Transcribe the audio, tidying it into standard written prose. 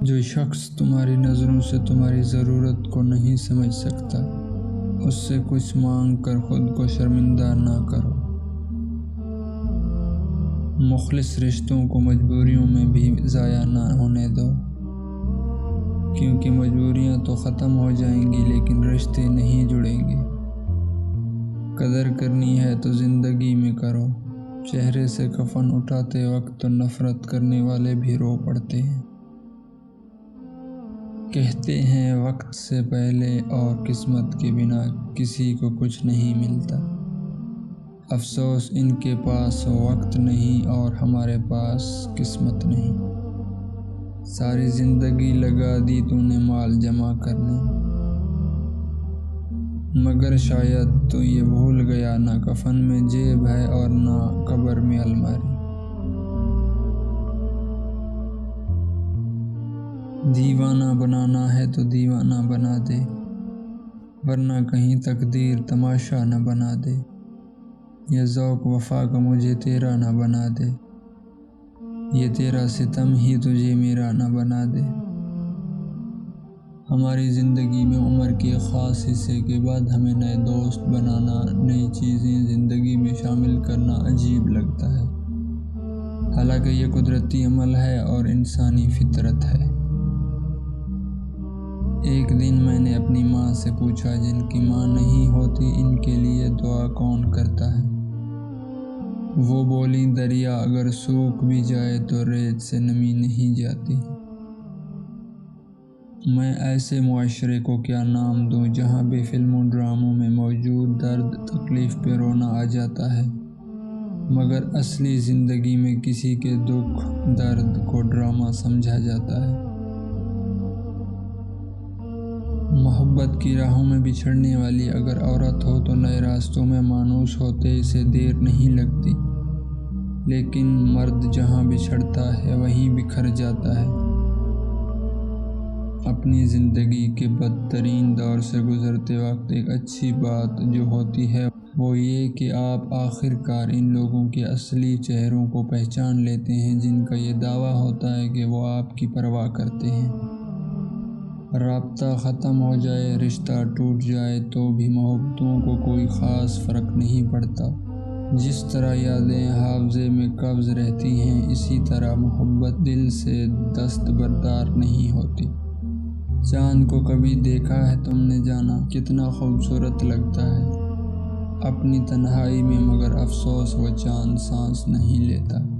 جو شخص تمہاری نظروں سے تمہاری ضرورت کو نہیں سمجھ سکتا، اس سے کچھ مانگ کر خود کو شرمندہ نہ کرو۔ مخلص رشتوں کو مجبوریوں میں بھی ضائع نہ ہونے دو، کیونکہ مجبوریاں تو ختم ہو جائیں گی لیکن رشتے نہیں جڑیں گے۔ قدر کرنی ہے تو زندگی میں کرو۔ چہرے سے کفن اٹھاتے وقت تو نفرت کرنے والے بھی رو پڑتے ہیں۔ کہتے ہیں وقت سے پہلے اور قسمت کے بنا کسی کو کچھ نہیں ملتا۔ افسوس ان کے پاس وقت نہیں اور ہمارے پاس قسمت نہیں۔ ساری زندگی لگا دی تو نے مال جمع کرنے، مگر شاید تو یہ بھول گیا نہ کفن میں جیب ہے اور نہ قبر میں الماری۔ دیوانہ بنانا ہے تو دیوانہ بنا دے، ورنہ کہیں تقدیر تماشا نہ بنا دے۔ یہ ذوق وفا کا مجھے تیرا نہ بنا دے، یہ تیرا ستم ہی تجھے میرا نہ بنا دے۔ ہماری زندگی میں عمر کے خاص حصے کے بعد ہمیں نئے دوست بنانا، نئی چیزیں زندگی میں شامل کرنا عجیب لگتا ہے، حالانکہ یہ قدرتی عمل ہے اور انسانی فطرت ہے۔ ایک دن میں نے اپنی ماں سے پوچھا، جن کی ماں نہیں ہوتی ان کے لیے دعا کون کرتا ہے؟ وہ بولی، دریا اگر سوکھ بھی جائے تو ریت سے نمی نہیں جاتی۔ میں ایسے معاشرے کو کیا نام دوں جہاں بھی فلموں ڈراموں میں موجود درد تکلیف پہ رونا آ جاتا ہے، مگر اصلی زندگی میں کسی کے دکھ درد کو ڈرامہ سمجھا جاتا ہے۔ محبت کی راہوں میں بچھڑنے والی اگر عورت ہو تو نئے راستوں میں مانوس ہوتے اسے دیر نہیں لگتی، لیکن مرد جہاں بچھڑتا ہے وہیں بکھر جاتا ہے۔ اپنی زندگی کے بدترین دور سے گزرتے وقت ایک اچھی بات جو ہوتی ہے وہ یہ کہ آپ آخر کار ان لوگوں کے اصلی چہروں کو پہچان لیتے ہیں جن کا یہ دعویٰ ہوتا ہے کہ وہ آپ کی پرواہ کرتے ہیں۔ رابطہ ختم ہو جائے، رشتہ ٹوٹ جائے تو بھی محبتوں کو کوئی خاص فرق نہیں پڑتا۔ جس طرح یادیں حافظے میں قبض رہتی ہیں، اسی طرح محبت دل سے دستبردار نہیں ہوتی۔ چاند کو کبھی دیکھا ہے تم نے جانا، کتنا خوبصورت لگتا ہے اپنی تنہائی میں، مگر افسوس وہ چاند سانس نہیں لیتا۔